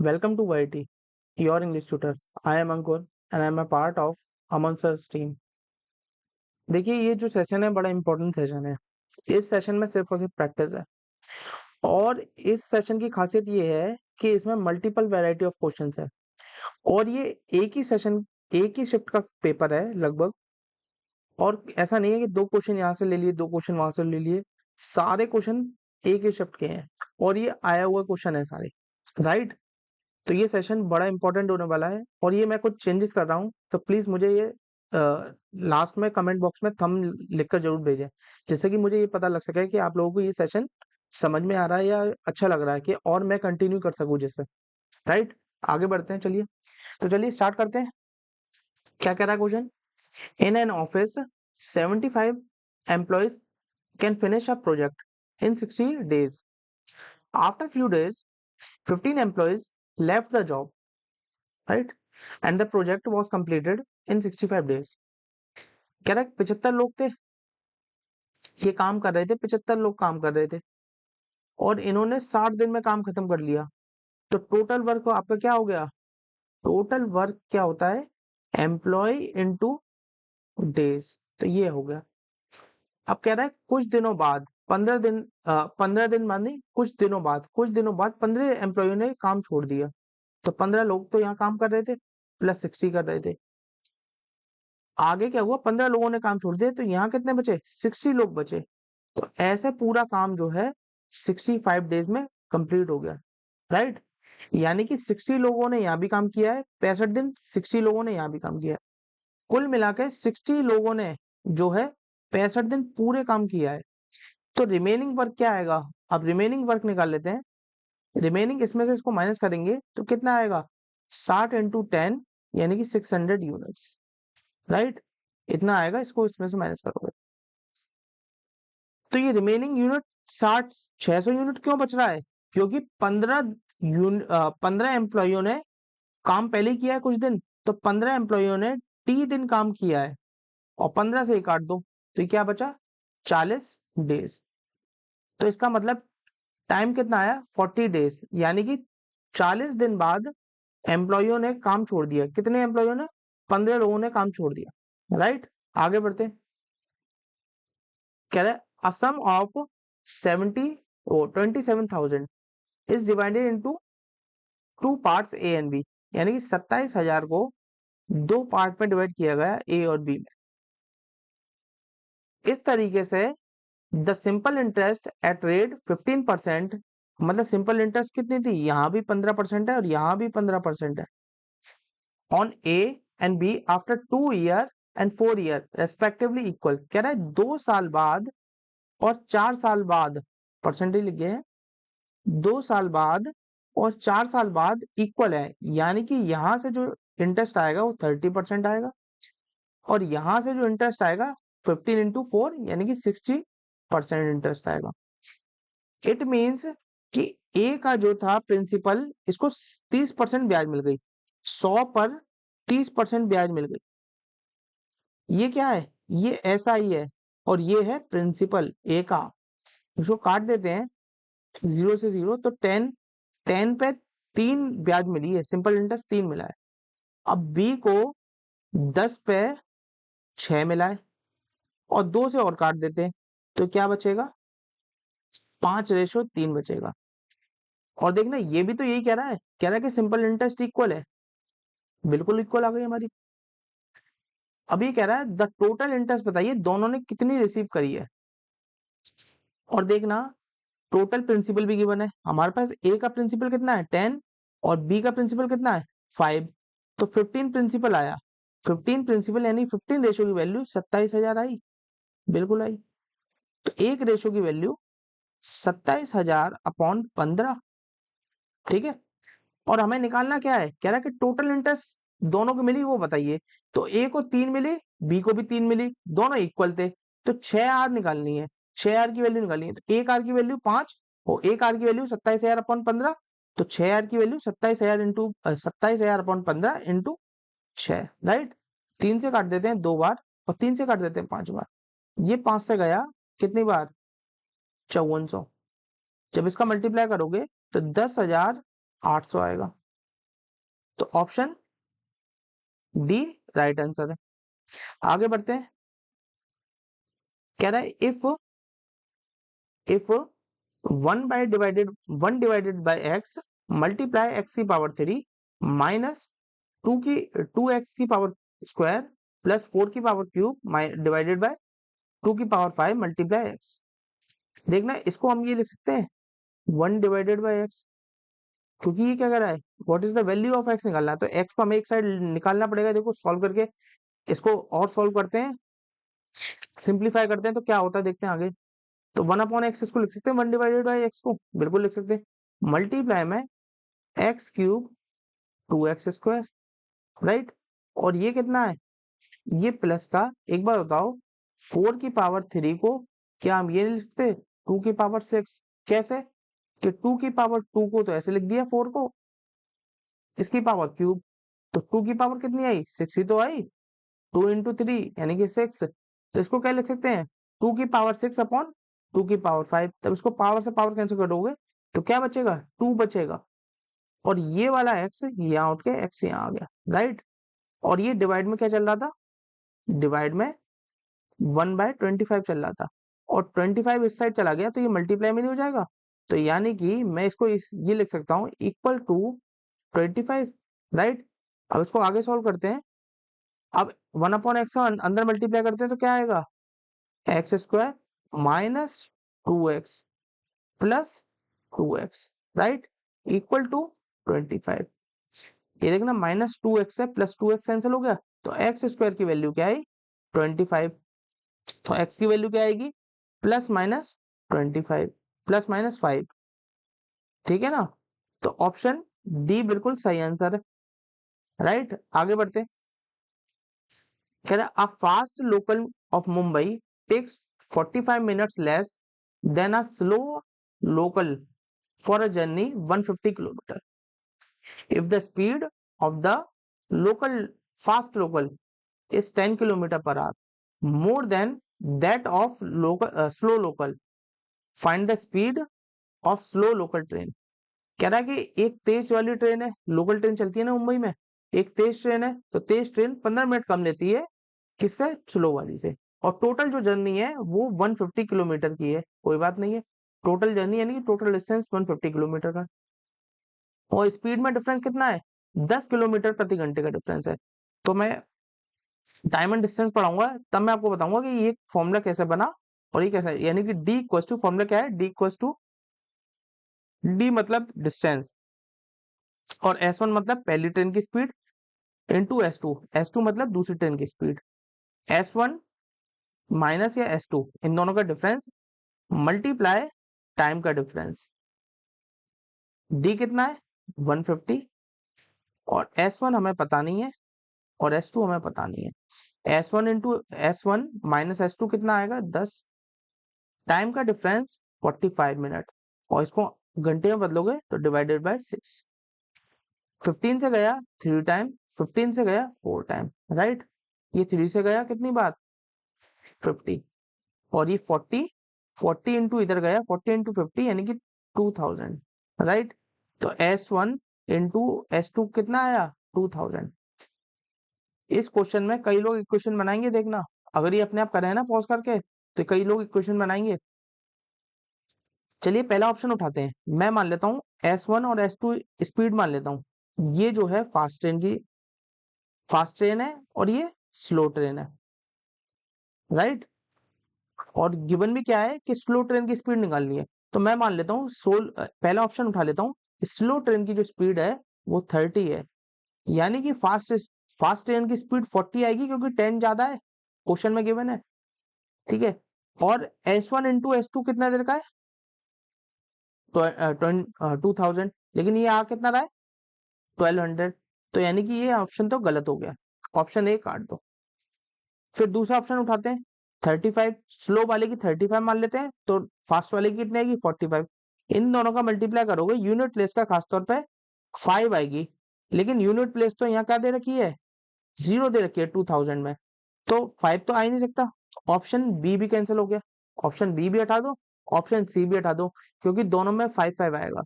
Welcome to YT, your English tutor. I am Ankur and I am a part of Aman Sir's team. देखिए ये जो session है बड़ा important session है। इस सेशन में सिर्फ और सिर्फ प्रैक्टिस है और इस सेशन की खासियत ये है कि इसमें मल्टीपल वैरायटी ऑफ क्वेश्चंस है और ये एक ही शिफ्ट का पेपर है लगभग। और ऐसा नहीं है कि 2 क्वेश्चन यहाँ से ले लिए, 2 क्वेश्चन वहां से ले लिए। सारे क्वेश्चन एक ही शिफ्ट के हैं और ये आया हुआ क्वेश्चन है सारे, राइट? तो ये सेशन बड़ा इंपॉर्टेंट होने वाला है और ये मैं कुछ चेंजेस कर रहा हूँ, तो प्लीज मुझे ये लास्ट में कमेंट बॉक्स में थंब लिखकर जरूर भेजें, जिससे कि मुझे ये पता लग सके कि आप लोगों को ये सेशन समझ में आ रहा है या अच्छा लग रहा है कि और मैं कंटिन्यू कर सकूं जिससे, राइट? आगे बढ़ते हैं, चलिए। तो चलिए स्टार्ट करते हैं। क्या कह रहा है question? In an office 75 employees can finish a project in 60 days. After few days, 15 employees left the job, right? And the project was completed in 65 days. कह रहा है 75 लोग थे, ये काम कर रहे थे, 75 लोग काम कर रहे थे और इन्होंने 60 दिन में काम खत्म कर लिया। तो टोटल वर्क आपका क्या हो गया? टोटल वर्क क्या होता है? Employ into days. तो ये हो गया। अब कह रहा है कुछ दिनों बाद, 15 दिन बाद नहीं, कुछ दिनों बाद 15 एम्प्लॉय ने काम छोड़ दिया। तो 15 लोग तो यहाँ काम कर रहे थे, प्लस 60 कर रहे थे। आगे क्या हुआ? 15 लोगों ने काम छोड़ दिया, तो यहाँ कितने बचे? 60 लोग बचे। तो ऐसे पूरा काम जो है 65 डेज में कंप्लीट हो गया, राइट? यानी कि 60 लोगों ने यहाँ भी काम किया है, 65 दिन 60 लोगों ने यहाँ भी काम किया है। कुल मिला के 60 लोगों ने जो है 65 दिन पूरे काम किया है। तो रिमेनिंग वर्क क्या आएगा? अब रिमेनिंग वर्क निकाल लेते हैं। रिमेनिंग इसमें से इसको माइनस करेंगे तो कितना आएगा? 60 इंटू 10 यानी कि 600 यूनिट्स, राइट? इतना आएगा, इसको इसमें से माइनस करोगे तो ये रिमेनिंग यूनिट 600 यूनिट क्यों बच रहा है? क्योंकि 15 एम्प्लॉइयों ने काम पहले ही किया है कुछ दिन, तो 15 एम्प्लॉइयों ने टी दिन काम किया है और 15 से ही काट दो, तो ये क्या बचा? 40 डेज। तो इसका मतलब टाइम कितना आया? 40 डेज, यानी कि 40 दिन बाद एम्प्लॉइयों ने काम छोड़ दिया। कितने एम्प्लॉइयों ने? 15 लोगों ने काम छोड़ दिया, राइट? आगे बढ़ते हैं। कह रहा है a sum of 27,000 is divided into two parts A and B, यानी कि 27,000 को 2 पार्ट में डिवाइड किया गया A और B में। इस तरीके से the simple interest at rate 15%, मतलब सिंपल इंटरेस्ट कितनी थी? यहाँ भी 15% है और यहाँ भी 15% है, on A and B after 2 year and 4 year respectively equal. कह रहा है 2 साल बाद और 4 साल बाद, परसेंटेज लिख गए हैं, 2 साल बाद और 4 साल बाद इक्वल है, यानी कि यहां से जो इंटरेस्ट आएगा वो 30% आएगा और यहां से जो इंटरेस्ट आएगा 15 इंटू 4 यानी कि 60% इंटरेस्ट आएगा। इट मीन्स कि ए का जो था प्रिंसिपल, इसको 30% ब्याज मिल गई, 100 पर 30% ब्याज मिल गई। ये क्या है? ये ऐसा ही है और ये है प्रिंसिपल ए का। इसको काट देते हैं 0 से 0, तो 10 पे 3 ब्याज मिली है, सिंपल इंटरेस्ट 3 मिला है। अब बी को 10 पे 6 मिला है और 2 से और काट देते हैं, तो क्या बचेगा? 5:3 बचेगा। और देखना ये भी तो यही कह रहा है कि सिंपल इंटरेस्ट इक्वल है, बिल्कुल इक्वल आ गई हमारी। अब ये कह रहा है द टोटल इंटरेस्ट बताइए दोनों ने कितनी रिसीव करी है। और देखना टोटल प्रिंसिपल भी गिवन है हमारे पास। ए का प्रिंसिपल कितना है? 10 और बी का प्रिंसिपल कितना है? 5। तो 15 प्रिंसिपल आया। 15 प्रिंसिपल यानी 15 रेशो की वैल्यू 27,000 आई, बिल्कुल आई। तो एक रेशो की वैल्यू 27,000 अपॉन 15, ठीक है। और हमें निकालना क्या है? कह रहा है कि टोटल इंटरेस्ट दोनों को मिली वो बताइए। तो ए को 3 मिली, बी को भी 3 मिली, दोनों इक्वल थे, तो 6 आर निकालनी है, 6 आर की वैल्यू निकालनी है। तो 1 आर की वैल्यू 5 और 1 आर की वैल्यू 27,000 अपॉन 15, तो 6 आर की वैल्यू 27,000 अपॉन 15 इंटू 6, राइट? 3 से काट देते हैं 2 बार और 3 से काट देते हैं 5 बार। ये 5 से गया कितनी बार? 5400। जब इसका मल्टीप्लाई करोगे तो 10,800 आएगा। तो ऑप्शन डी राइट आंसर है। आगे बढ़ते हैं। कह रहा है if 1 divided by x multiply x की पावर 3 माइनस 2x की पावर स्क्वायर प्लस 4 की पावर क्यूब डिवाइडेड बाय 2 की पावर 5 मल्टीप्लाई x। देखना इसको हम ये लिख सकते हैं 1 डिवाइडेड बाय x, क्योंकि ये क्या कर रहा है, what is the value of x निकालना है, तो x को हमें एक साइड निकालना पड़ेगा। देखो सॉल्व करके इसको और सॉल्व करते हैं, सिंप्लीफाई करते हैं तो क्या होता है देखते हैं आगे। तो 1/x इसको लिख सकते हैं 1 डिवाइडेड बाय x को, बिल्कुल लिख सकते हैं। मल्टीप्लाई में x cube 2x square, right. और ये कितना है, ये प्लस का, एक बार बताओ 4 की पावर 3 को क्या हम ये नहीं लिखते 2 की पावर 6, कैसे कि 2 की पावर 2 को तो ऐसे लिख दिया 4 को, इसकी पावर क्यूब, तो 2 की पावर कितनी आई 6 ही तो आई, 2 इंटू 3 यानी कि 6, तो इसको क्या लिख सकते हैं 2 की पावर 6 अपॉन 2 की पावर 5। तब इसको पावर से पावर कैंसिल करोगे तो क्या बचेगा 2 बचेगा, और ये वाला x यहाँ उठ के x यहाँ आ गया, राइट। और ये डिवाइड में क्या चल रहा था, डिवाइड में 1/25 चल रहा था, और 25 इस साइड चला गया तो ये मल्टीप्लाई में नहीं हो जाएगा, तो यानी कि मैं इसको ये लिख सकता हूँ इक्वल टू 25, राइट। अब इसको आगे सॉल्व करते हैं। अब 1/x अंदर मल्टीप्लाई करते हैं तो क्या आएगा x square minus 2x plus 2x, right, equal to 25। ये देखना -2x है प्लस 2x कैंसिल हो गया, तो एक्स स्क्वायर की वैल्यू क्या आई 25, तो x की वैल्यू क्या आएगी +-25 +-5, ठीक है ना। तो ऑप्शन डी बिल्कुल सही आंसर है, राइट। आगे बढ़ते हैं। कह रहा a fast local of Mumbai takes 45 minutes less than a slow local for a journey 150 kilometre if the speed of the local fast local is 10 kilometer per hour more than that of slow local, find the speed of slow local train। कह रहा है कि एक तेज वाली train है, local train चलती है ना मुंबई में, एक तेज ट्रेन है, तो तेज ट्रेन 15 मिनट कम लेती है किससे, स्लो वाली से, और टोटल जो जर्नी है वो 150 किलोमीटर की है। कोई बात नहीं है, टोटल जर्नी यानी कि टोटल डिस्टेंस 150 किलोमीटर का, और स्पीड में डिफरेंस कितना है 10 किलोमीटर प्रति घंटे का डिफरेंस है। तो मैं टाइम एंड डिस्टेंस पढ़ाऊंगा तब मैं आपको बताऊंगा कि ये फॉर्मूला कैसे बना और ये कैसे, यानी कि डी इक्वल टू, फॉर्मूला क्या है डी इक्वल टू, डी मतलब डिस्टेंस और S1 मतलब पहली ट्रेन की स्पीड इंटू S2, S2 मतलब दूसरी ट्रेन की स्पीड, S1 माइनस या S2 इन दोनों का डिफरेंस मल्टीप्लाई टाइम का डिफरेंस, डी कितना है 150, और S1 हमें पता नहीं है और S2 हमें पता नहीं है। S1 into S1 minus S2 कितना आएगा 10, टाइम का डिफरेंस 45 मिनट, और इसको घंटे में बदलोगे तो डिवाइडेड बाय 6, 15 से गया 3 टाइम, 15 से गया 4 टाइम, राइट। ये 3 से गया कितनी बार 50, और ये 40 इंटू इधर गया 40 इंटू 50 यानी कि 2000, राइट। तो S1 इंटू S2 कितना आया 2000। इस क्वेश्चन में कई लोग इक्वेशन बनाएंगे, देखना अगर ये अपने आप करें ना पॉज करके तो कई लोग इक्वेशन बनाएंगे। चलिए पहला ऑप्शन उठाते हैं, मैं मान लेता हूँ S1 और S2 स्पीड मान लेता हूँ, ये जो है फास्ट ट्रेन है और ये स्लो ट्रेन है, राइट। और गिवन भी क्या है कि स्लो ट्रेन की स्पीड निकालनी है, तो मैं मान लेता हूँ पहला ऑप्शन उठा लेता हूँ, स्लो ट्रेन की जो स्पीड है वो 30 है, यानी कि फास्ट ट्रेन की स्पीड 40 आएगी क्योंकि 10 ज्यादा है, क्वेश्चन में गिवन है, ठीक है। और S1 इंटू S2 कितना देर का है 2000, लेकिन ये आ कितना रहा है 1200, तो यानी कि ये ऑप्शन तो गलत हो गया, ऑप्शन ए काट दो। फिर दूसरा ऑप्शन उठाते हैं 35, स्लो वाले की 35 मान लेते हैं, तो फास्ट वाले की कितनी आएगी 45, इन दोनों का मल्टीप्लाई करोगे यूनिट प्लेस का खासतौर पे 5 आएगी, लेकिन यूनिट प्लेस तो यहाँ क्या दे रखी है 0 दे रखी है 2000 में, तो 5 तो आ ही नहीं सकता, ऑप्शन बी भी कैंसिल हो गया, ऑप्शन बी भी हटा दो, ऑप्शन सी भी हटा दो, क्योंकि दोनों में 5 5 आएगा।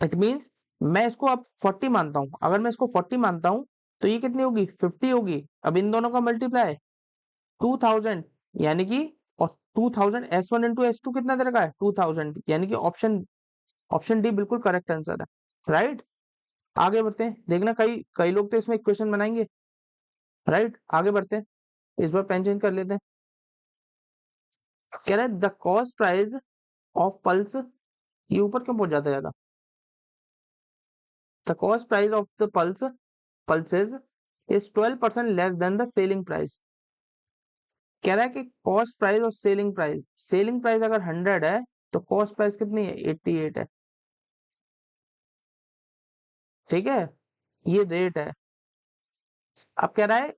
इट मींस मैं इसको अब 40 मानता हूँ, अगर मैं इसको 40 मानता हूँ तो ये कितनी होगी 50 होगी। अब इन दोनों का मल्टीप्लाई 2000 यानी कि, और 2000 S1 इंटू S2 कितना दे रखा है 2000, यानी कि ऑप्शन ऑप्शन डी बिल्कुल करेक्ट आंसर है, राइट। आगे बढ़ते हैं, देखना कई कई लोग तो इसमें इक्वेशन बनाएंगे, राइट। आगे बढ़ते हैं, इस बार पेन चेंज कर लेते हैं। कह रहा है the cost price of pulse, ये ऊपर क्यों पहुंच जाता है ज्यादा। The cost price of the pulses is 12% less than the selling price. कह रहा है कि कॉस्ट प्राइस और सेलिंग प्राइस अगर 100 है तो कॉस्ट प्राइस कितनी है 88 है, ठीक है, ये रेट है। अब कह रहा है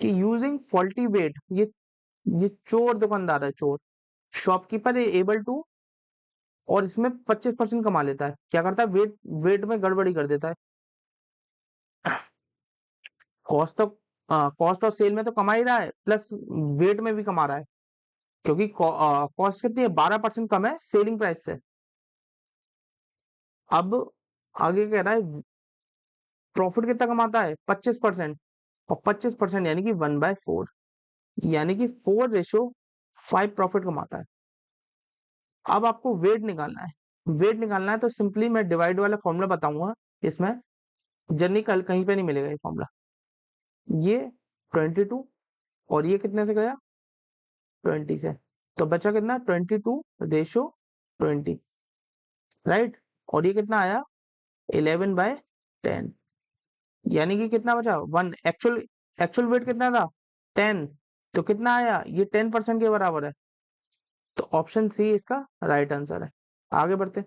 कि यूजिंग फॉल्टी वेट, ये चोर दुकानदार है, चोर शॉपकीपर एबल टू, और इसमें 25% कमा लेता है। क्या करता है, वेट वेट में गड़बड़ी कर देता है। कॉस्ट तो कॉस्ट और सेल में तो कमा ही रहा है, प्लस वेट में भी कमा रहा है, क्योंकि कॉस्ट कितनी है 12% कम है सेलिंग प्राइस से। अब आगे कह रहा है प्रॉफिट कितना कमाता है 25%, और 25% यानी कि 1/4, यानी कि 4:5 प्रॉफिट कमाता है। अब आपको वेट निकालना है, वेट निकालना है तो सिंपली मैं डिवाइड वाला फॉर्मूला बताऊंगा, इसमें जर्नी कल कहीं पे नहीं मिलेगा ये फॉर्मूला। ये 22 और ये कितने से गया 20 से, तो बचा कितना 22:20, राइट। और ये कितना आया 11/10, यानी कि कितना बचा 1, एक्चुअल एक्चुअल वेट कितना था 10, तो कितना आया ये 10% के बराबर है। तो ऑप्शन सी इसका राइट आंसर है। आगे बढ़ते,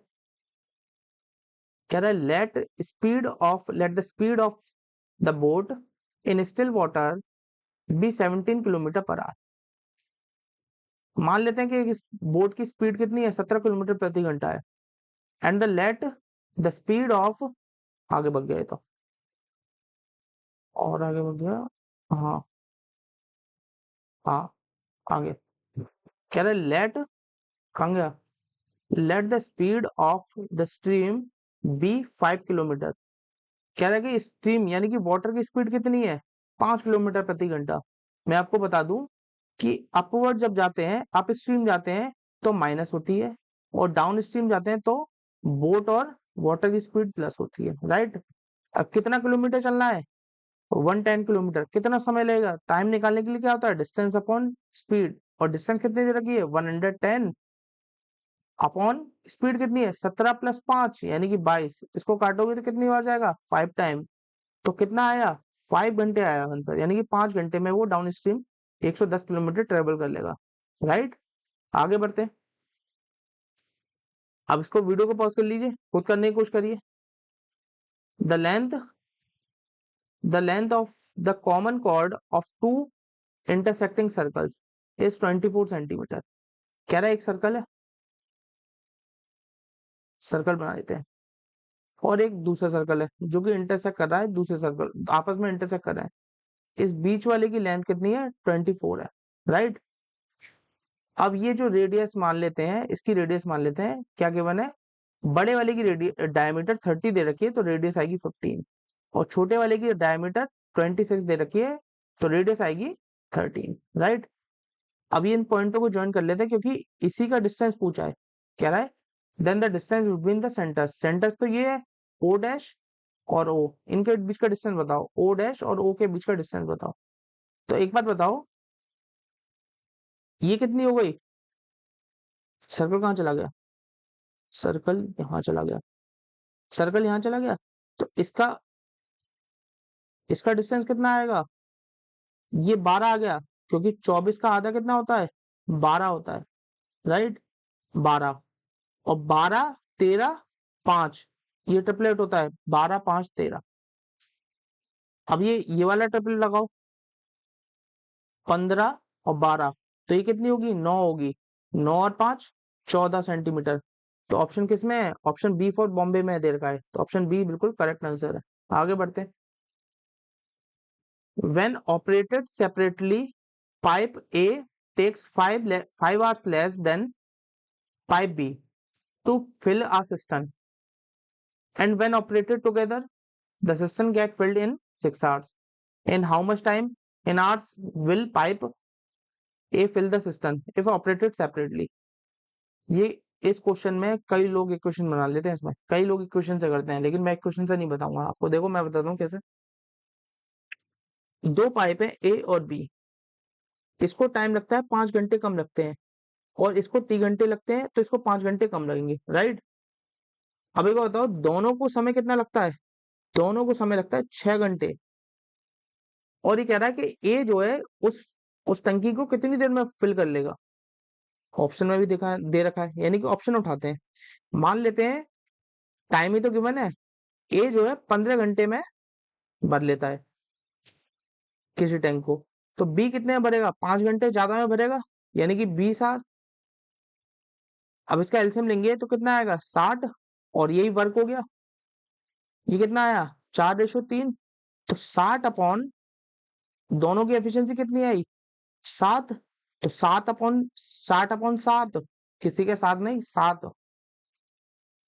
कह रहा है let the speed of the boat in still water be 17 kilometre per hour. मान लेते हैं कि इस बोट की स्पीड कितनी है 17 किलोमीटर प्रति घंटा है, and the late the speed of, आगे बढ़ गया ये तो, और आगे बढ़ गया, हाँ हाँ आगे, कह रहा है लेट, कहाँ गया, let the speed of the stream be 5 kilometre. कह रहा है कि स्ट्रीम यानी कि वाटर की स्पीड कितनी है 5 किलोमीटर प्रति घंटा। मैं आपको बता दूं कि अपवर्ड जब जाते हैं, अप स्ट्रीम जाते हैं तो माइनस होती है, और डाउन स्ट्रीम जाते हैं तो बोट और वाटर की स्पीड प्लस होती है, राइट। अब कितना किलोमीटर चलना है 110 किलोमीटर, कितना समय लगेगा, टाइम निकालने के लिए क्या होता है डिस्टेंस अपॉन स्पीड, और डिस्टेंस कितनी दे रखी है 110 अपॉन स्पीड कितनी है 17 + 5 यानी कि 22, इसको काटोगे तो कितनी बार जाएगा 5 टाइम, तो कितना आया 5 घंटे आया आंसर, यानी कि 5 घंटे में वो डाउन स्ट्रीम 110 किलोमीटर ट्रेवल कर लेगा, राइट। आगे बढ़ते हैं, अब इसको वीडियो को पॉज कर लीजिए, खुद करने की कोशिश करिए। The length the length of the common chord of two intersecting circles is 24 centimetre. कह रहा है एक सर्कल है, सर्कल बना देते हैं, और एक दूसरा सर्कल है जो कि इंटरसेक्ट कर रहा है, दूसरे सर्कल आपस में इंटरसेक्ट कर रहे हैं, इस बीच वाले की लेंथ कितनी है 24 है, राइट। अब ये जो रेडियस मान लेते हैं, इसकी रेडियस मान लेते हैं, क्या गिवन है, बड़े वाले की डायमीटर 30 दे रखी है तो रेडियस आएगी 15, और छोटे वाले की डायमीटर 26 दे रखी है तो रेडियस आएगी 13, राइट। अब ये इन पॉइंटों को ज्वाइन कर लेते हैं क्योंकि इसी का डिस्टेंस पूछा है। कह रहा है then the distance between the centres, centres तो ये है ओ डैश और ओ, इनके बीच का डिस्टेंस बताओ, ओ डैश और ओ के बीच का डिस्टेंस बताओ। तो एक बात बताओ, ये कितनी हो गई, सर्कल कहाँ चला गया, सर्कल यहाँ चला गया, सर्कल यहाँ चला गया, तो इसका इसका डिस्टेंस कितना आएगा, ये 12 आ गया, क्योंकि 24 का आधा कितना होता है 12 होता है, राइट। 12 और 12 13 5, ये ट्रिपलेट होता है 12 5 13। अब ये वाला ट्रिपलेट लगाओ 15 और 12, तो ये कितनी होगी 9 होगी, 9 और 5 14 सेंटीमीटर। तो ऑप्शन किस में है, ऑप्शन बी फॉर बॉम्बे में दे रखा है, तो ऑप्शन बी बिल्कुल करेक्ट आंसर है। आगे बढ़ते हैं, when operated separately pipe A takes 5 hours less than pipe B to fill a cistern। and when operated together the system get filled in 6 hours. In how much time in hours will pipe A fill the system if operated separately? ये इस question में कई लोग equation बना लेते हैं, इसमें कई लोग इक्वेशन से करते हैं, लेकिन मैं इक्वेशन से नहीं बताऊंगा आपको। देखो मैं बताता हूँ कैसे। दो पाइप है ए और बी, इसको टाइम लगता है 5 घंटे कम लगते हैं, और इसको टी घंटे लगते हैं, तो इसको 5 घंटे कम लगेंगे, राइट। अब एक बात बताओ, दोनों को समय कितना लगता है? दोनों को समय लगता है 6 घंटे। और ये कह रहा है कि ए जो है उस टंकी को कितनी देर में फिल कर लेगा। ऑप्शन में भी दिखा दे रखा है, यानी कि ऑप्शन उठाते हैं। मान लेते हैं टाइम ही तो गिवन है, ए जो है 15 घंटे में भर लेता है किसी टैंक को, तो बी कितने में भरेगा? 5 घंटे ज्यादा में भरेगा, यानी कि 20 आवर। अब इसका एलसीएम लेंगे तो कितना आएगा? 60, और यही वर्क हो गया। ये कितना आया? 4:3। तो 60 अपॉन दोनों की एफिशिएंसी कितनी आई? 7। तो 60 अपॉन 7, किसी के साथ नहीं, 7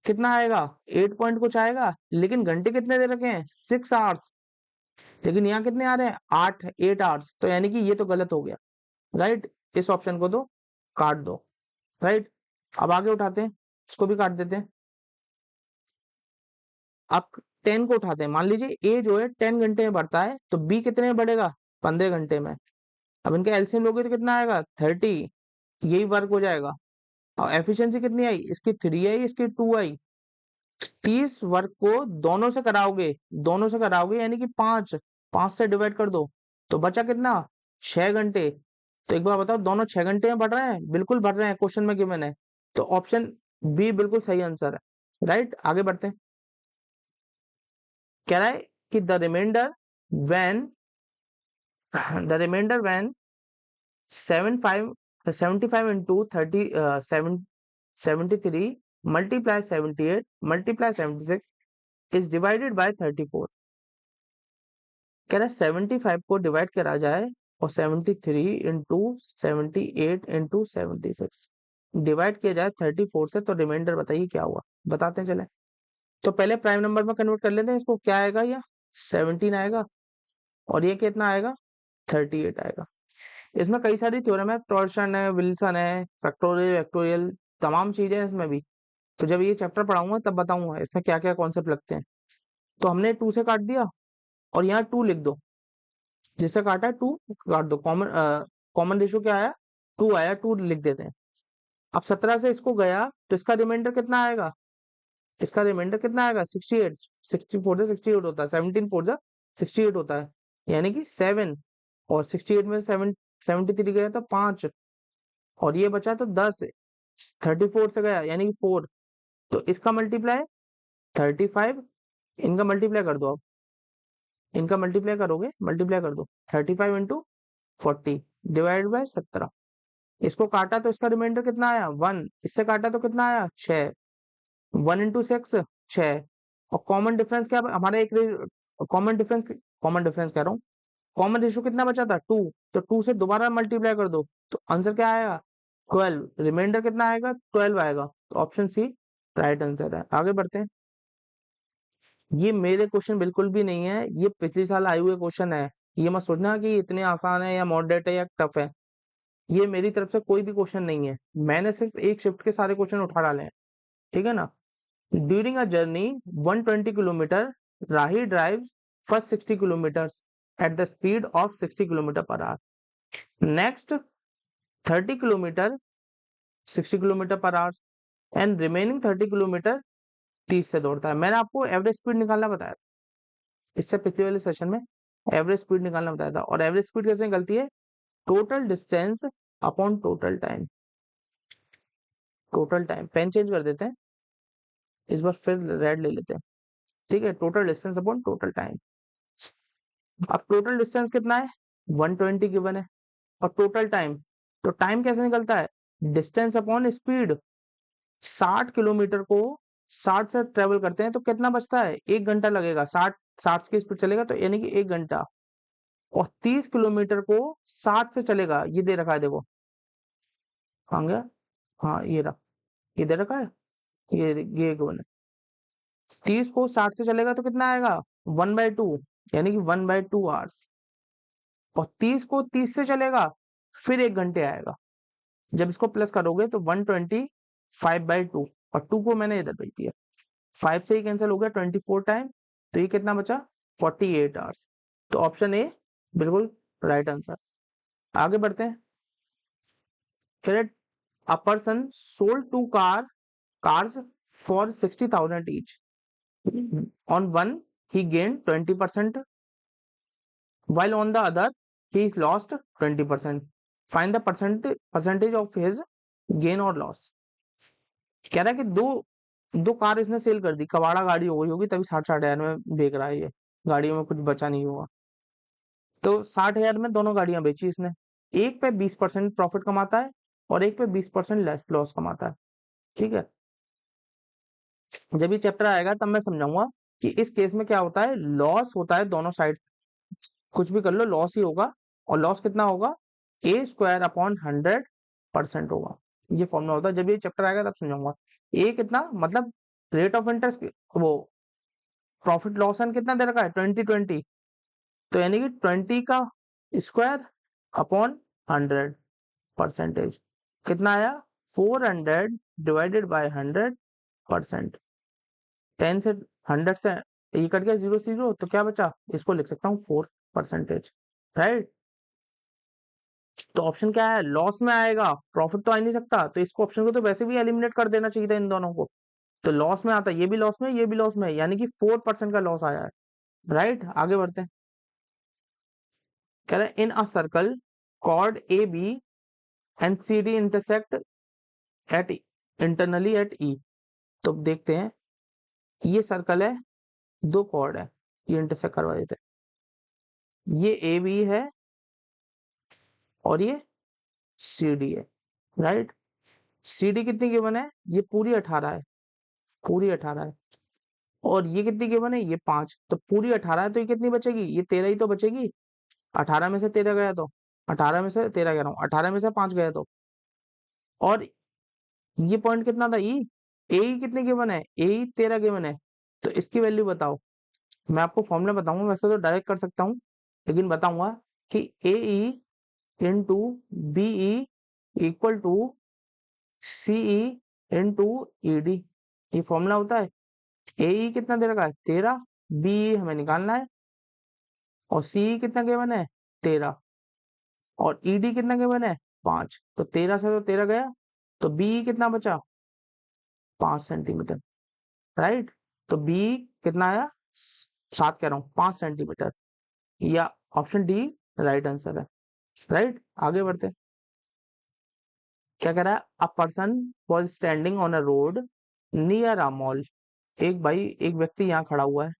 कितना आएगा? 8 पॉइंट कुछ आएगा, लेकिन घंटे कितने दे रखे हैं? 6 आवर्स, लेकिन यहाँ कितने आ रहे हैं? 8 आवर्स। तो यानी कि ये तो गलत हो गया, राइट। इस ऑप्शन को तो काट दो, राइट। अब आगे उठाते हैं, इसको भी काट देते हैं। अब 10 को उठाते हैं। मान लीजिए ए जो है 10 घंटे में बढ़ता है, तो बी कितने में बढ़ेगा? 15 घंटे में। अब इनका एलसीएम लोगे तो कितना आएगा? 30, यही वर्क हो जाएगा। और एफिशिएंसी कितनी आई? इसकी 3 आई, इसकी 2 आई। 30 वर्क को दोनों से कराओगे यानी कि 5 से डिवाइड कर दो, तो बचा कितना? 6 घंटे। तो एक बार बताओ, दोनों 6 घंटे में बढ़ रहे हैं? बिल्कुल बढ़ रहे हैं, क्वेश्चन में गिवन है। तो ऑप्शन बी बिल्कुल सही आंसर है, राइट। आगे बढ़ते हैं। कह रहा है कि the remainder when the remainder when 75 into 73 multiply 78 multiply 76 is divided by 34। कह रहा है 75 को डिवाइड करा जाए और 73 into 78 into 76 डिवाइड किया जाए 34 से, तो रिमाइंडर बताइए क्या हुआ। बताते हैं चले। तो पहले प्राइम नंबर में कन्वर्ट कर लेते हैं इसको। क्या आएगा? यह 17 आएगा, और ये कितना आएगा? 38 आएगा। इसमें कई सारी थ्योरम है, टॉर्शन है, विल्सन है, फैक्टोरियल वेक्टोरियल, तमाम चीजें हैं इसमें भी। तो जब ये चैप्टर पढ़ाऊंगा तब बताऊंगा इसमें क्या क्या कॉन्सेप्ट लगते हैं। तो हमने 2 से काट दिया, और यहाँ 2 लिख दो, जिससे काटा है 2 काट दो। कॉमन रेशियो क्या आया? 2 आया, 2 लिख देते हैं। अब 17 से इसको गया, तो इसका रिमाइंडर कितना आएगा? इसका रिमाइंडर कितना आएगा? 68। 64 से 68 होता है, 17 4 जा 68 होता है, यानी कि 7। और 68 में 7 73 गया तो 5, और ये बचा तो 10। 34 से गया यानी कि 4, तो इसका मल्टीप्लाई 35। इनका मल्टीप्लाई कर दो। आप इनका मल्टीप्लाई करोगे, मल्टीप्लाई कर दो 35 इंटू 40 डिवाइड बाय 17। इसको काटा तो इसका रिमाइंडर कितना आया? 1। इससे काटा तो कितना आया? 6। 1 इंटू 6 6। और कॉमन डिफरेंस क्या हमारा? एक कॉमन डिफरेंस कह रहा हूँ, कॉमन रेशियो कितना बचा था? 2। तो 2 से दोबारा मल्टीप्लाई कर दो, तो आंसर क्या आएगा? 12। रिमाइंडर कितना आएगा? 12 आएगा। तो ऑप्शन सी राइट आंसर है। आगे बढ़ते हैं। ये मेरे क्वेश्चन बिल्कुल भी नहीं है, ये पिछले साल आए हुए क्वेश्चन है। ये मत सोचना कि इतने आसान है या मॉडरेट है या टफ है। ये मेरी तरफ से कोई भी क्वेश्चन नहीं है, मैंने सिर्फ एक शिफ्ट के सारे क्वेश्चन उठा डाले हैं, ठीक है ना। During a journey 120 kilometre, Rahi drive first 60 kilometres at the speed of 60 kilometre per our. Next 30 kilometre 60 kilometre per our and remaining 30 kilometre 30 से दौड़ता है। मैंने आपको एवरेज स्पीड निकालना बताया था इससे पिछले वाले सेशन में, एवरेज स्पीड निकालना बताया था। और एवरेज स्पीड कैसे निकलती है? Total distance upon total time. Total time, pen change कर देते हैं इस बार, फिर रेड ले लेते हैं, ठीक है। Total distance upon total time. अब टोटल डिस्टेंस कितना है? 120 गिवन है, और टोटल टाइम, तो टाइम कैसे निकलता है? Distance upon speed. 60 किलोमीटर को 60 से ट्रेवल करते हैं तो कितना बचता है? 1 घंटा लगेगा। 60 की स्पीड चलेगा तो यानी कि 1 घंटा। और 30 किलोमीटर को 60 से चलेगा, ये दे रखा है देखो, कहाँ गया? हाँ ये रहा, ये दे रखा है, ये गिवन है। 30 को 60 से चलेगा तो कितना आएगा 1/2, यानी कि 1/2 आवर्स। और 30 को 30 से चलेगा फिर 1 घंटे आएगा। जब इसको प्लस करोगे तो 125/2, और 2 को मैंने इधर भेज दिया। 5 से ही कैंसिल हो गया 24 टाइम, तो ये कितना बचा 48 आवर्स। तो ऑप्शन ए बिल्कुल राइट आंसर। आगे बढ़ते हैं। Correct, a person sold 2 cars for 60,000 each. On one he gained 20%, while on the other he lost 20%. Find the percentage of his gain or loss. कह रहा है कि दो कार इसने सेल कर दी, कबाड़ा गाड़ी हो गई होगी, तभी 60,000 में बेच रहा है। ये गाड़ियों में कुछ बचा नहीं हुआ, तो 60,000 में दोनों गाड़ियां बेची इसने। एक पे 20% प्रॉफिट कमाता है और एक पे 20% लेस लॉस कमाता है। ठीक है, जब ये चैप्टर आएगा तब मैं समझाऊंगा कि इस केस में क्या होता है। लॉस होता है दोनों साइड, कुछ भी कर लो लॉस ही होगा, और लॉस कितना होगा A² / 100% होगा। ये फॉर्मूला होता है। जब ये चैप्टर आएगा तब समझाऊंगा। ए कितना मतलब रेट ऑफ इंटरेस्ट, वो प्रॉफिट लॉस एंड कितना दे रखा है 20/20, तो यानी कि 20 का स्क्वायर अपॉन 100 परसेंटेज कितना आया 400 डिवाइडेड बाय 100%। 10 से 100 से ये कट गया 0 0, तो क्या बचा, इसको लिख सकता हूँ 4%। राइट, तो ऑप्शन क्या है, लॉस में आएगा, प्रॉफिट तो आ ही नहीं सकता, तो इसको ऑप्शन को तो वैसे भी एलिमिनेट कर देना चाहिए था इन दोनों को। तो लॉस में आता है, ये भी लॉस में, ये भी लॉस में, यानी कि 4% का लॉस आया है। राइट, आगे बढ़ते हैं। कह रहे in a circle chord A B and C D intersect at internally at E. तो देखते हैं, ये सर्कल है, दो कॉर्ड है, ये इंटरसेक्ट करवा देते हैं। ये ए बी है और ये सी डी है। राइट, सी डी कितनी गिवन है, ये पूरी 18 है, पूरी 18 है। और ये कितनी गिवन है, ये 5, तो पूरी 18 है, तो ये कितनी बचेगी, ये 13 ही तो बचेगी। 18 में से 13 गया तो 18 में से 13 कह रहा हूँ, 18 में से 5 गया तो। और ये पॉइंट कितना था ई, ए ई कितने गिवन है, ए ई 13 गिवन है। तो इसकी वैल्यू बताओ। मैं आपको फॉर्मूला बताऊंगा, वैसे तो डायरेक्ट कर सकता हूँ, लेकिन बताऊंगा कि A E into B E equal to C E into E D. ये फॉर्मूला होता है। ए ई कितना दे रखा है 13, बी ई हमें निकालना है, और सी ई कितना गिवन है 13, और ई डी कितना गिवन है 5। तो 13 से तो 13 गया, तो बी ई कितना बचा 5 सेंटीमीटर। राइट, तो बी कितना आया 7 कह रहा हूँ 5 सेंटीमीटर, या ऑप्शन डी राइट आंसर है। राइट, आगे बढ़ते हैं। क्या कह रहा है, a person was standing on a road near a mall. एक व्यक्ति यहाँ खड़ा हुआ है,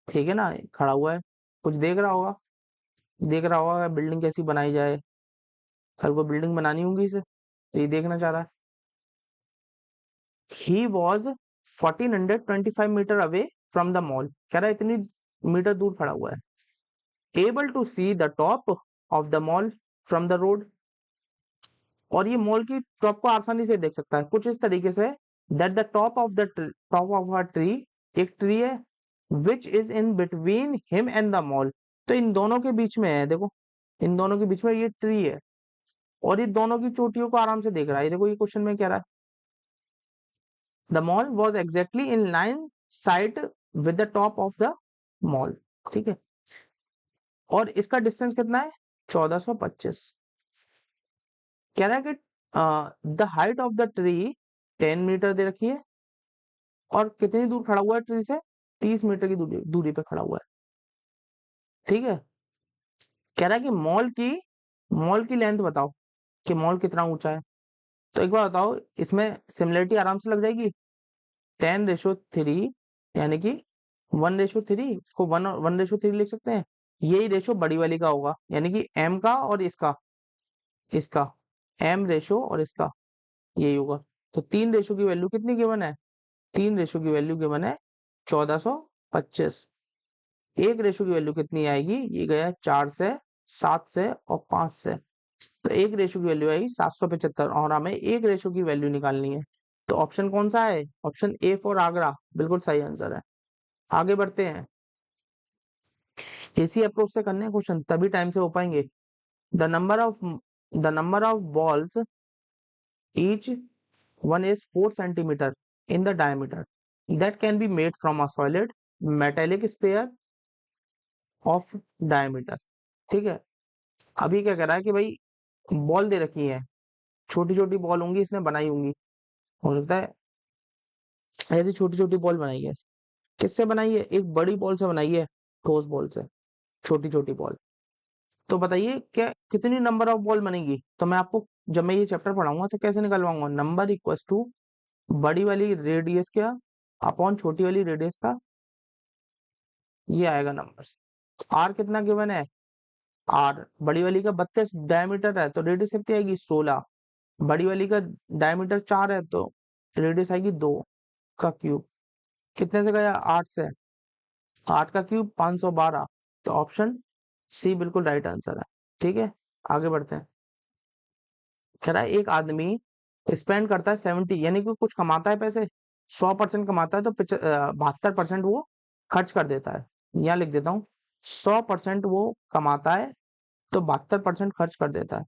ठीक है ना, खड़ा हुआ है, कुछ देख रहा होगा बिल्डिंग कैसी बनाई जाए, कल को बिल्डिंग बनानी होगी इसे, तो ये देखना चाह रहा है। He was 1425 metre away from the mall. कह रहा है इतनी मीटर दूर खड़ा हुआ है। Able to see the top of the mall from the road. और ये मॉल की टॉप को आसानी से देख सकता है, कुछ इस तरीके से, that the top of a tree, एक ट्री है, which is in between him and the mall. तो इन दोनों के बीच में है, देखो इन दोनों के बीच में ये ट्री है, और ये दोनों की चोटियों को आराम से देख रहा है। ये देखो ये क्वेश्चन में कह रहा है, the mall was exactly in line site with the top of the mall. ठीक है, और इसका डिस्टेंस कितना है 1425। कह रहा है कि the height of the tree 10 metre दे रखी है, और कितनी दूर खड़ा हुआ है ट्री से 30 मीटर की दूरी पे खड़ा हुआ है। ठीक है, कह रहा है कि मॉल की लेंथ बताओ कि मॉल कितना ऊंचा है। तो एक बार बताओ, इसमें सिमिलरिटी आराम से लग जाएगी। 10:3, यानी कि 1:3, इसको 1:3 लिख सकते हैं। यही रेशो बड़ी वाली का होगा, यानी कि एम का और इसका इसका एम रेशो और इसका यही होगा। तो 3 रेशो की वैल्यू कितनी गिवन है, 3 रेशो की वैल्यू गिवन है 1425। एक रेशो की वैल्यू कितनी आएगी, ये गया 4 से, 7 से और 5 से, तो एक रेशो की वैल्यू आई 775, और हमें एक रेशो की वैल्यू निकालनी है। तो ऑप्शन कौन सा है? ऑप्शन ए फॉर आगरा बिल्कुल सही आंसर है। आगे बढ़ते हैं। इसी अप्रोच से करने हैं क्वेश्चन, तभी टाइम से हो पाएंगे। The number of balls each one is 4 centimeter in the diameter that can be made from a solid metallic sphere of diameter। ठीक है, अभी क्या कह रहा है कि भाई बॉल दे रखी है, छोटी छोटी बॉल होंगी, इसने बनाई होंगी, हो सकता है ऐसी छोटी छोटी बॉल बनाई है। किससे बनाई है? एक बड़ी बॉल से बनाई है, ठोस बॉल से, छोटी छोटी बॉल। तो बताइए क्या कितनी नंबर ऑफ बॉल बनेगी? तो मैं आपको जब मैं ये चैप्टर पढ़ाऊंगा तो कैसे निकलवाऊंगा? नंबर इक्वल्स टू बड़ी वाली रेडियस का अपॉन छोटी वाली रेडियस का, ये आएगा नंबर्स। आर कितना गिवन है? आर बड़ी वाली का 32 डायमीटर है, तो रेडियस कितनी आएगी? 16। बड़ी वाली का डायमीटर 4 है, तो रेडियस आएगी 2 का क्यूब। कितने से गया? 8 से। 8 का क्यूब 512। तो ऑप्शन सी बिल्कुल राइट आंसर है। ठीक है, आगे बढ़ते हैं। कह रहा है एक आदमी स्पेंड करता है 70, यानी कि कुछ कमाता है पैसे, 100% कमाता है, तो 72% वो खर्च कर देता है। यहाँ लिख देता हूँ, 100% वो कमाता है तो 72% खर्च कर देता है।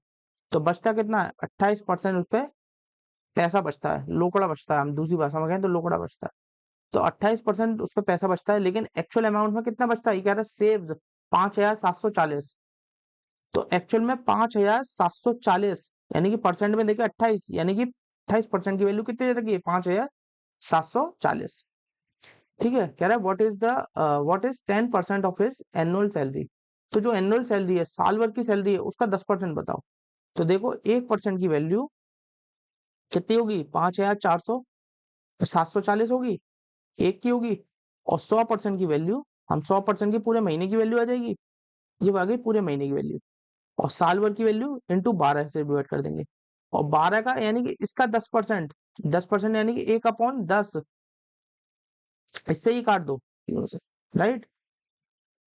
तो बचता कितना है? 28% उस पर पैसा बचता है, लोकड़ा बचता है, हम दूसरी भाषा में कहें तो लोकड़ा बचता है। तो 28% उस पर पैसा बचता है, लेकिन एक्चुअल अमाउंट में कितना बचता है? ये कह रहा है सेव्स 5740। तो एक्चुअल में 5740, यानी कि परसेंट में देखिए 28, यानी कि 28% की वैल्यू कितनी दे रखी है? 5740। ठीक है, कह रहा है what is 10% of his annual salary. तो जो एनुअल सैलरी है, साल भर की सैलरी है, उसका 10% बताओ। तो देखो 1% की वैल्यू कितनी होगी? 5740 होगी, एक की होगी। और 100% की वैल्यू, हम 100% की पूरे महीने की वैल्यू आ जाएगी, ये आ गई पूरे महीने की वैल्यू। और साल भर की वैल्यू इंटू 12 से डिवाइड कर देंगे। और 12 का यानी कि इसका 10%, 10% यानी कि 1/10, इससे ही काट दो तीनों से, राइट।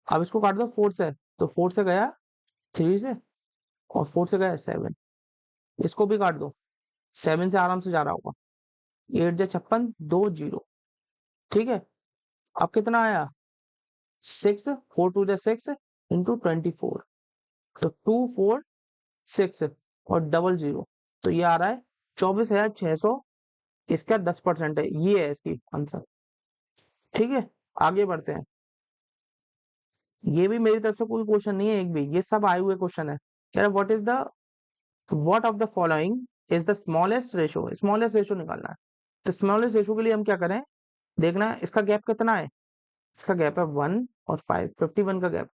अब इसको काट दो 4 से, तो 4 से गया 3 से, और 4 से गया 7, इसको भी काट दो, 7 से आराम से जा रहा होगा। 8 जा 56, 2 0। ठीक है, अब कितना आया? 6, 4 2 जा 6 इंटू 24, तो 246 और डबल 0, तो ये आ रहा है 24,600। इसका 10% है, ये है इसकी आंसर। ठीक है, आगे बढ़ते हैं। ये भी मेरी तरफ से कोई क्वेश्चन नहीं है एक भी, ये सब आए हुए क्वेश्चन है। कह रहा what of the following is the smallest ratio? Smallest ratio निकालना है। तो स्मॉलेस्ट रेशो के लिए हम क्या करें? देखना है इसका गैप कितना है। इसका गैप है 1 और 5, 51 का गैप।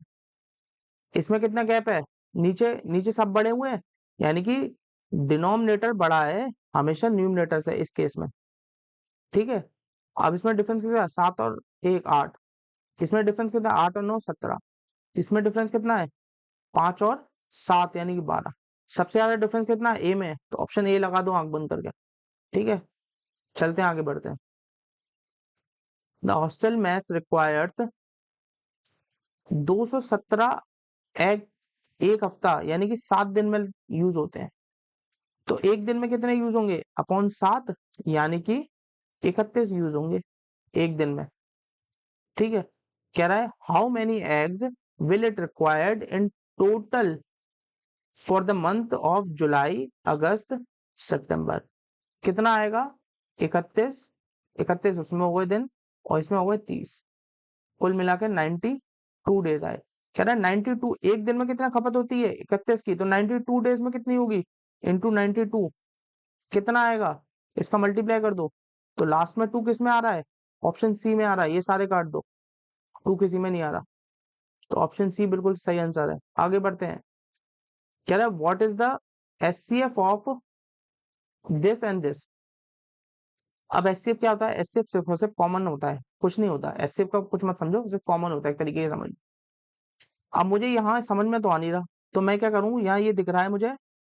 इसमें कितना गैप है? नीचे नीचे सब बड़े हुए हैं, यानी कि डिनोमिनेटर बड़ा है हमेशा न्यूमरेटर से इस केस में। ठीक है, अब इसमें डिफरेंस कितना है? 7 और 1 8। इसमें डिफरेंस कितना है? 8 और 9 17। इसमें डिफरेंस कितना है? 5 और 7 यानी कि 12। सबसे ज्यादा डिफरेंस कितना है? ए में, तो ऑप्शन ए लगा दो आंख बंद करके। ठीक है, चलते हैं आगे बढ़ते हैं। The hostel mess requires 217 egg एक हफ्ता, यानी कि 7 दिन में यूज होते हैं। तो एक दिन में कितने यूज होंगे? अपॉन 7, यानी कि 31 यूज होंगे एक दिन में। ठीक है, कह रहा है how many eggs will it required in total for the month of जुलाई अगस्त सितंबर। कितना आएगा? 31, 31 उसमें हो गए दिन, और इसमें हो गए 30, कुल मिला के 92 डेज आए। कह रहा है 92 एक दिन में कितना खपत होती है? 31 की, तो 92 डेज में कितनी होगी? इंटू 92 कितना आएगा? इसका मल्टीप्लाई कर दो। तो लास्ट में 2 किस में आ रहा है? ऑप्शन सी में आ रहा है, ये सारे काट दो, 2 किसी में नहीं आ रहा। तो ऑप्शन सी बिल्कुल सही आंसर है। आगे बढ़ते हैं। कह रहा है what is the HCF of this and this. अब एचसीएफ क्या होता है? एचसीएफ सिर्फ और सिर्फ कॉमन होता है, कुछ नहीं होता। एचसीएफ का कुछ मत समझो, सिर्फ कॉमन होता है, एक तरीके से समझ। अब मुझे यहाँ समझ में तो आ नहीं रहा, तो मैं क्या करूँ? यहाँ ये दिख रहा है मुझे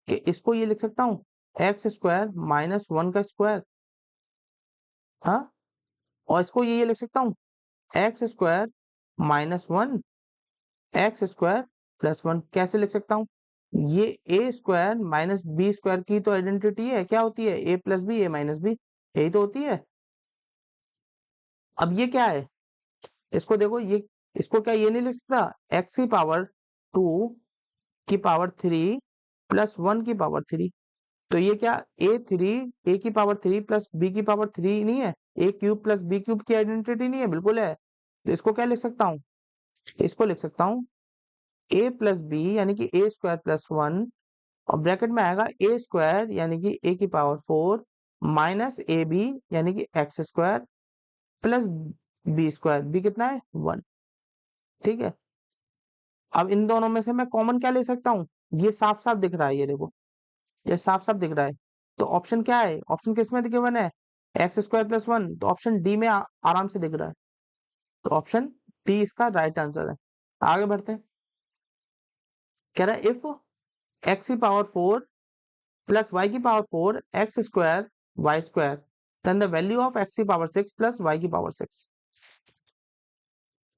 कि इसको ये लिख सकता हूँ एक्स स्क्वायर माइनस 1 का स्क्वायर, हाँ, और इसको ये लिख सकता हूँ x square minus 1 x square plus 1। कैसे लिख सकता हूँ? ये ए स्क्वायर माइनस बी स्क्वायर की तो आइडेंटिटी है, क्या होती है? ए प्लस बी, ए माइनस बी। यही तो होती है। अब ये क्या है, इसको देखो, ये इसको क्या ये नहीं लिख सकता, एक्स की पावर 2 की पावर 3 प्लस 1 की पावर 3। तो ये क्या, ए की पावर 3 प्लस बी की पावर 3 नहीं है, ए क्यूब प्लस बी क्यूब की आइडेंटिटी नहीं है, बिल्कुल है। तो इसको क्या लिख सकता हूँ, इसको लिख सकता हूँ ए प्लस बी यानी कि ए स्क्वायर प्लस 1, और ब्रैकेट में आएगा ए स्क्वायर यानी कि ए की पावर 4 माइनस ए बी यानी कि x square plus B square, b कितना है 1। ठीक है, अब इन दोनों में से मैं कॉमन क्या ले सकता हूँ, ये साफ साफ दिख रहा है, ये देखो, ये साफ साफ दिख रहा है। तो ऑप्शन क्या है, ऑप्शन किस में गिवन है, एक्स स्क्वायर प्लस 1, तो ऑप्शन डी में आराम से दिख रहा है। तो ऑप्शन डी इसका राइट आंसर है। आगे बढ़ते हैं, कह रहा है इफ एक्स की पावर 4 प्लस वाई की power 4 x square Y square, then the value of x की पावर 6 प्लस वाई की पावर 6।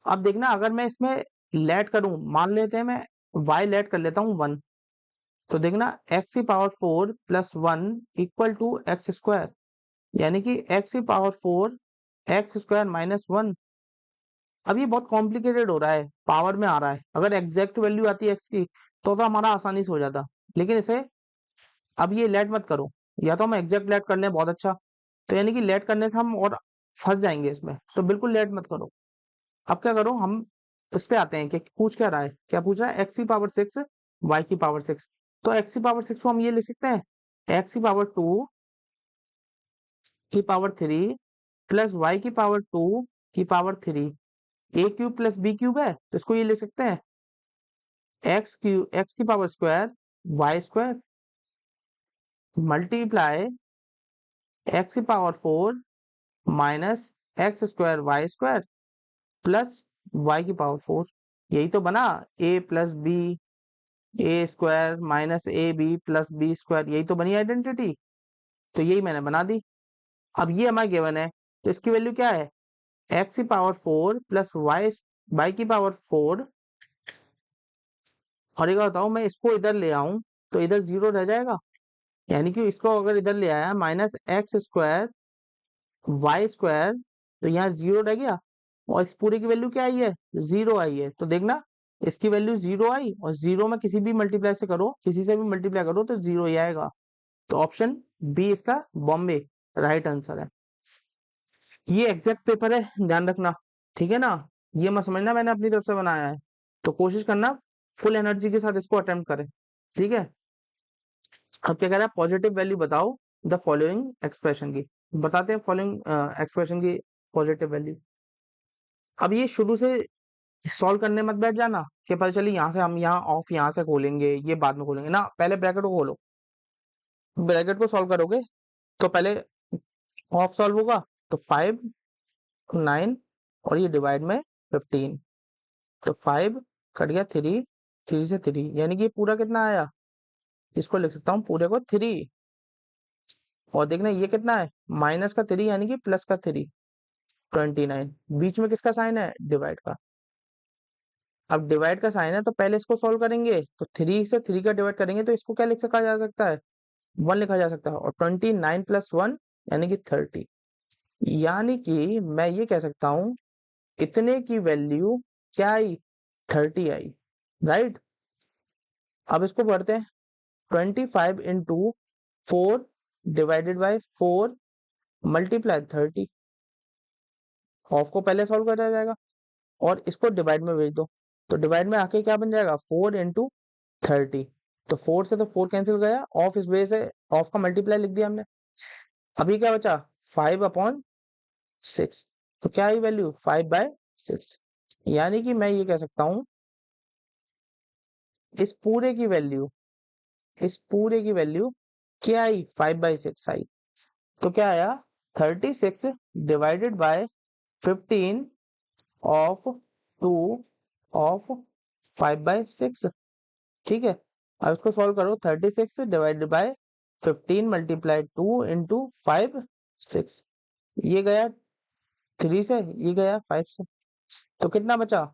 अब देखना, अगर मैं इसमें लेट करूं, मान लेते हैं मैं y लेट कर लेता हूं 1, तो देखना x की power 4 plus 1 equal to x square, यानी कि x की पावर 4 एक्स स्क्वायर माइनस 1। अब ये बहुत कॉम्प्लिकेटेड हो रहा है, पावर में आ रहा है, अगर एग्जैक्ट वैल्यू आती है x की तो हमारा आसानी से हो जाता, लेकिन इसे अब ये लेट मत करो, या तो हम एग्जैक्ट लेट कर लें बहुत अच्छा, तो यानी कि लेट करने से हम और फंस जाएंगे इसमें, तो बिल्कुल लेट मत करो। अब क्या करो, हम उस पे आते हैं कि पूछ क्या रहा है, क्या पूछ रहा है, एक्स की पावर 6 वाई की पावर 6। तो एक्स की पावर 6 को हम ये लिख सकते हैं, एक्स की पावर 2 की पावर 3 प्लस वाई की पावर 2 की power 3, A cube plus B cube है, तो इसको ये लिख सकते हैं एक्स की power square Y square multiply X की power 4 minus x square Y square plus Y की पावर 4। यही तो बना, A plus B A square minus A B plus B square, यही तो बनी आइडेंटिटी। तो यही मैंने बना दी। अब ये हमारा गिवन है, तो इसकी वैल्यू क्या है, एक्स की पावर 4 प्लस वाई वाई की पावर 4, और एक बताओ, मैं इसको इधर ले आऊं तो इधर जीरो रह जाएगा, यानी कि इसको अगर इधर ले आया minus x square Y square, तो यहाँ जीरो रह गया, और इस पूरे की वैल्यू क्या आई है, जीरो आई है। तो देखना, इसकी वैल्यू जीरो आई, और जीरो में किसी भी मल्टीप्लाई से करो, किसी से भी मल्टीप्लाई करो तो जीरो ही आएगा। तो ऑप्शन बी इसका बॉम्बे राइट आंसर है। ये एग्जैक्ट पेपर है, ध्यान रखना, ठीक है ना, ये मत समझना मैंने अपनी तरफ से बनाया है, तो कोशिश करना फुल एनर्जी के साथ इसको अटेम्प्ट करें, ठीक है। अब क्या कह रहा है, पॉजिटिव वैल्यू बताओ द फॉलोइंग एक्सप्रेशन की, बताते हैं फॉलोइंग एक्सप्रेशन की पॉजिटिव वैल्यू। अब ये शुरू से सॉल्व करने मत बैठ जाना कि पता चली यहाँ से हम यहाँ ऑफ यहाँ से खोलेंगे, ये बाद में खोलेंगे ना, पहले ब्रैकेट को खोलो, ब्रैकेट को सॉल्व करोगे तो पहले ऑफ सॉल्व होगा, तो 5 9 और ये डिवाइड में 15, तो 5 कट गया 3, 3 से 3 यानी कि ये पूरा कितना आया, इसको लिख सकता हूँ पूरे को 3, और देखना ये कितना है, माइनस का 3 यानी कि प्लस का 3, 29, बीच में किसका साइन है, डिवाइड का। अब डिवाइड का साइन है तो पहले इसको सॉल्व करेंगे, तो 3 से 3 का डिवाइड करेंगे तो इसको क्या लिख सका जा सकता है, 1 लिखा जा सकता है, और 29 प्लस 1 यानी कि 30, यानी कि मैं ये कह सकता हूँ इतने की वैल्यू क्या आई, 30 आई, राइट। अब इसको पढ़ते हैं, 25 into 4 divided by 4 multiply 30, of को पहले सॉल्व करा जाएगा और इसको डिवाइड में भेज दो, तो डिवाइड में आके क्या बन जाएगा, 4 इंटू 30, तो 4 से तो 4 कैंसिल गया, ऑफ इस वजह से ऑफ का मल्टीप्लाई लिख दिया हमने। अभी क्या बचा, 5/6, तो क्या आई वैल्यू, 5/6, यानी कि मैं ये कह सकता हूं इस पूरे की वैल्यू, इस पूरे की वैल्यू क्या आई, 5/6 आई। तो क्या आया, 36 डिवाइडेड बाय 15 ऑफ 2 ऑफ 5/6, ठीक है। अब इसको सॉल्व करो, 36 डिवाइडेड बाय 15 मल्टीप्लाई 2 इंटू 5/6, ये गया 3 से, ये गया 5 से, तो कितना बचा,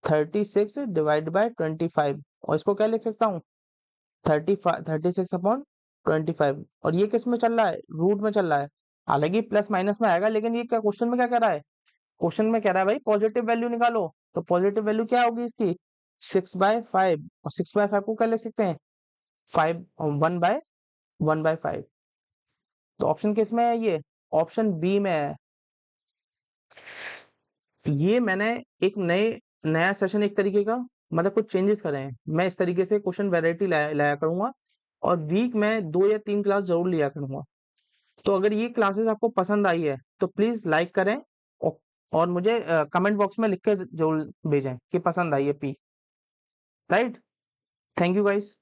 36 डिवाइड बाय 25, और इसको क्या लिख सकता हूँ, 36/25, और ये किस में चल रहा है, रूट में चल रहा है, हालांकि प्लस माइनस में आएगा, लेकिन ये क्या क्वेश्चन में क्या कह रहा है, क्वेश्चन में कह रहा है भाई पॉजिटिव वैल्यू निकालो, तो पॉजिटिव वैल्यू क्या होगी इसकी 6/5, और 6/5 को क्या लिख सकते हैं 5 1/5। तो ऑप्शन किस में है, ये ऑप्शन बी में है। ये मैंने एक नया सेशन एक तरीके का मतलब कुछ चेंजेस करे हैं, मैं इस तरीके से क्वेश्चन वैरायटी लाया करूंगा, और वीक में 2 या 3 क्लास जरूर लिया करूंगा। तो अगर ये क्लासेस आपको पसंद आई है तो प्लीज लाइक करें, औ- और मुझे कमेंट बॉक्स में लिख के जरूर भेजें कि पसंद आई है P. Right, thank you guys.